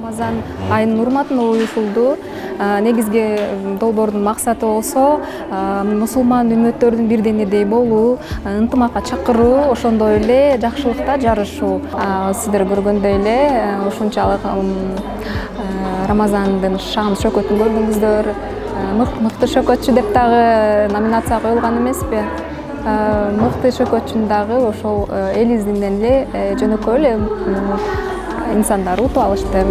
Рамазан айынын урматына уюшулду. Негизги долбоордун максаты болсо мусулман үммөттөрдүн бирденедей болуу, ынтымакка чакыруу, ошондой эле жакшылыкта жарышуу. Сиздер көргөндөй эле ушунчалык Рамазандын шаан шөкөтүн көрдүңүздөр. Мыкты шөкөтчү деп дагы номинация коюлган эмеспи? Мыкты шөкөтчүн дагы ошол элибизден эле жөнөкөй эле инсандар утуп алышты.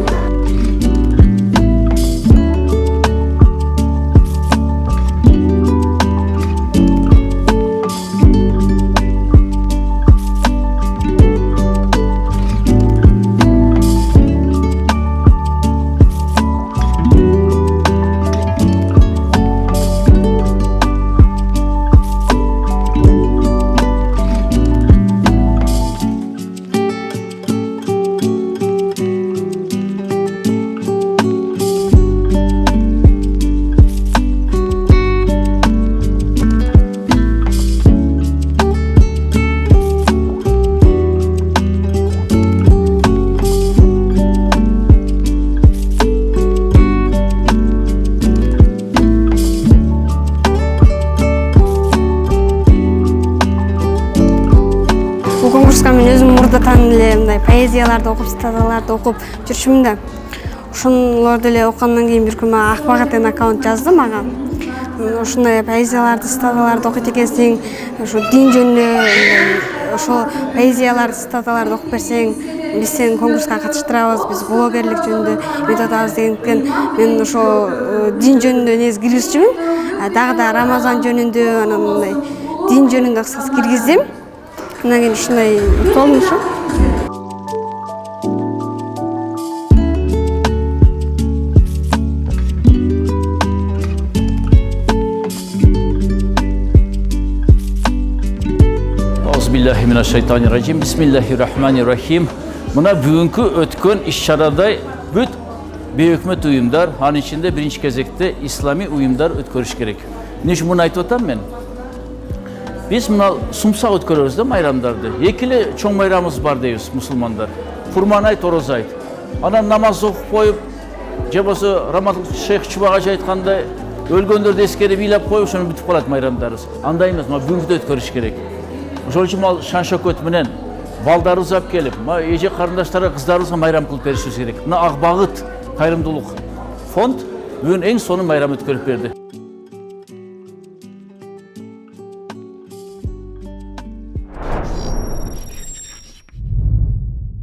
Конкурска мен өзүм мурдатан эле мындай поэзияларды окуп, статаларды окуп жүрчүмүн да. Ошолорду эле окугандан кийин бир күн мага Акбагат деген аккаунт жазды мага. Ушундай поэзияларды, статаларды окуйт экенсиң, ошо дин жөнүндө ошол поэзияларды, статаларды окуп берсең, биз сени конкурска катыштырабыз, биз блогерлик жөнүндө үйрөтүп атабыз дегендиктен мен ошо дин жөнүндө негизи киргизчүмүн. Дагы да Рамазан жөнүндө, анан мындай дин жөнүндө кыскасы киргиздим. Андан кийин ушундай болду ушу. Auzubillahiminasyaitonirrajim. Bismillahirrahmanirrahim. Mına бүгүнкү өткөн иш-чарада бүт бейөкмөт уюмдар, анын ичинде биринчи кезекте ислами уюмдар өткөрүш керек. Эмне үчүн муну айтып атам мен? Biz mına sumsak ötkörüyoruz da bayramlarda. Ekili çoğun bayramımız var deyiz musulmanlar. Kurban ayt, oroz ayt. Ana namaz okup koyup, cebası Ramazan Şeyh Çubağaç aytkanda ölgöndür eskeri bilap koyup şunu bitip kalat bayramlarız. Andayımız, ama bugün ötkörüş gerek. Ошол үчүн мал шан шөкөт менен балдарыбыз алып келип, эже карындаштарга кыздарыбызга майрам кылып беришибиз керек. Мына Ак Багыт кайрымдуулук фонд бүгүн эң сонун майрам өткөрүп берди.